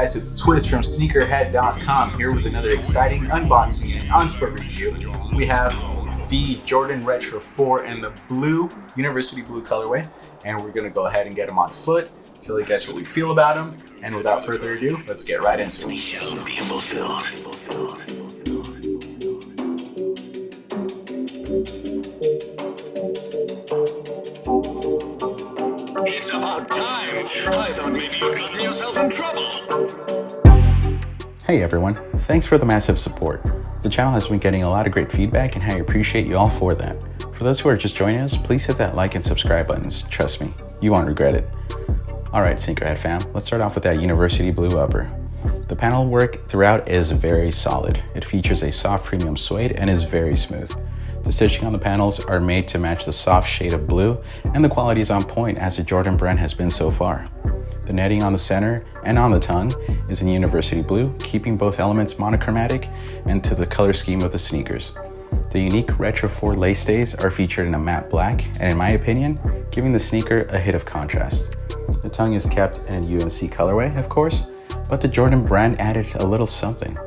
guys, it's Twist from SNEAKERHEAD.com here with another exciting unboxing and on-foot review. We have the Jordan Retro 4 in the blue, University Blue colorway, and we're going to go ahead and get them on foot, tell you guys what we feel about them, and without further ado, let's get right into it. We shall be fulfilled. It's about time. I thought maybe you'd gotten yourself in trouble. Hey everyone, thanks for the massive support. The channel has been getting a lot of great feedback and I appreciate you all for that. For those who are just joining us, please hit that like and subscribe buttons. Trust me, you won't regret it. Alright Sneakerhead fam, let's start off with that University Blue upper. The panel work throughout is very solid. It features a soft premium suede and is very smooth. The stitching on the panels are made to match the soft shade of blue, and the quality is on point as the Jordan brand has been so far. The netting on the center and on the tongue is in University Blue, keeping both elements monochromatic and to the color scheme of the sneakers. The unique Retro 4 lace stays are featured in a matte black, and in my opinion, giving the sneaker a hit of contrast. The tongue is kept in a UNC colorway, of course, but the Jordan brand added a little something.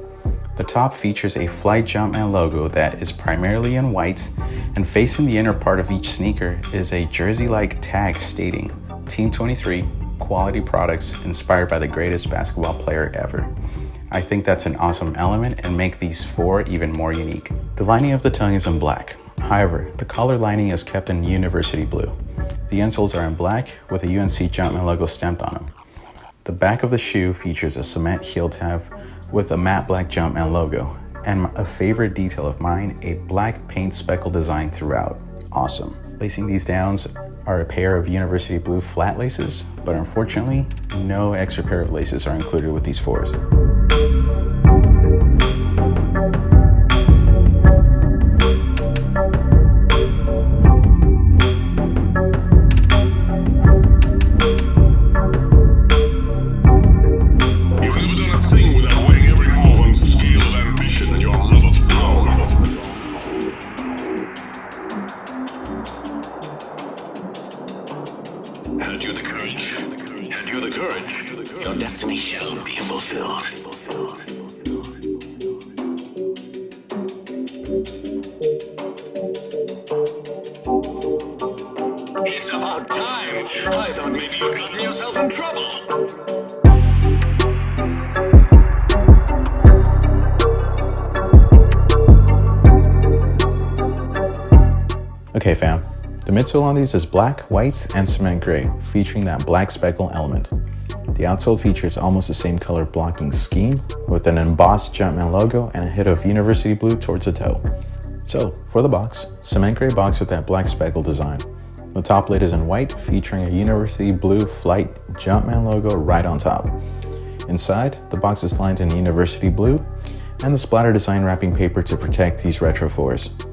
The top features a Flight Jumpman logo that is primarily in white, and facing the inner part of each sneaker is a jersey-like tag stating Team 23 quality products inspired by the greatest basketball player ever. I think that's an awesome element and make these four even more unique. The lining of the tongue is in black. However, the collar lining is kept in University Blue. The insoles are in black with a UNC Jumpman logo stamped on them. The back of the shoe features a cement heel tab with a matte black Jumpman logo, and a favorite detail of mine, a black paint speckle design throughout. Awesome. Lacing these downs are a pair of University Blue flat laces, but unfortunately, no extra pair of laces are included with these fours. Had you the courage, your destiny shall be fulfilled. It's about time. I thought maybe you'd gotten yourself in trouble. Okay fam, the midsole on these is black, white, and cement gray, featuring that black speckle element. The outsole features almost the same color blocking scheme with an embossed Jumpman logo and a hit of University Blue towards the toe. So, for the box, cement gray box with that black speckle design. The top lid is in white, featuring a University Blue Flight Jumpman logo right on top. Inside, the box is lined in University Blue and the splatter design wrapping paper to protect these Retro 4s.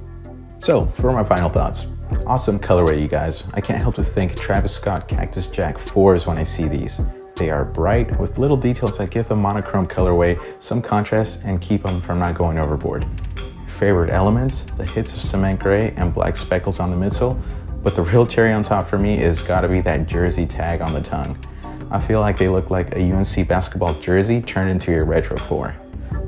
So, for my final thoughts. Awesome colorway, you guys. I can't help to think Travis Scott Cactus Jack 4s when I see these. They are bright with little details that give the monochrome colorway some contrast and keep them from not going overboard. Favorite elements, the hits of cement gray and black speckles on the midsole, but the real cherry on top for me is gotta be that jersey tag on the tongue. I feel like they look like a UNC basketball jersey turned into your Retro 4.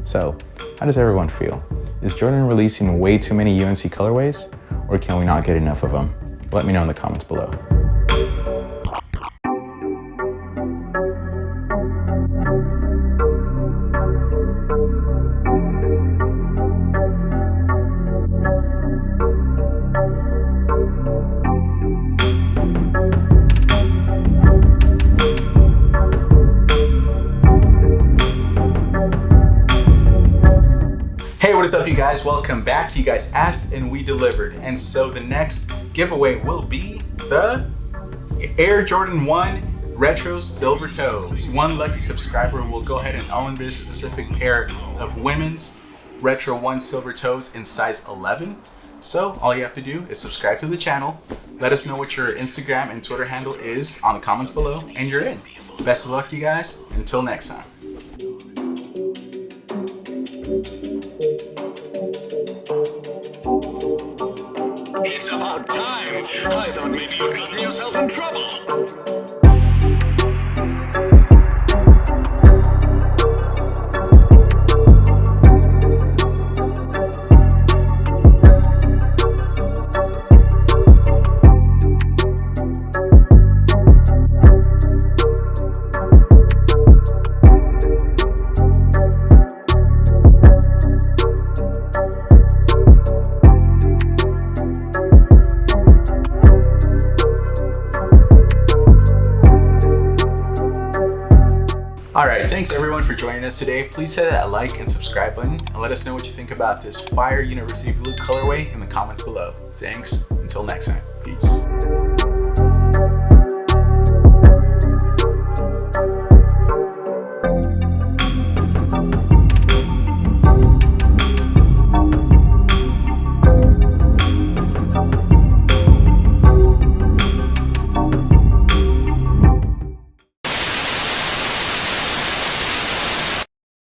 So, how does everyone feel? Is Jordan releasing way too many UNC colorways, or can we not get enough of them? Let me know in the comments below. Hey, what is up you guys? Welcome back. You guys asked and we delivered. And so the next giveaway will be the Air Jordan 1 Retro Silver Toes. One lucky subscriber will go ahead and own this specific pair of women's Retro 1 Silver Toes in size 11. So all you have to do is subscribe to the channel, let us know what your Instagram and Twitter handle is on the comments below, and you're in. Best of luck you guys. Until next time. It's about time. I thought maybe you'd gotten yourself in trouble. joining us today. Please hit that like and subscribe button and let us know what you think about this fire University Blue colorway in the comments below. Thanks. Until next time. Peace.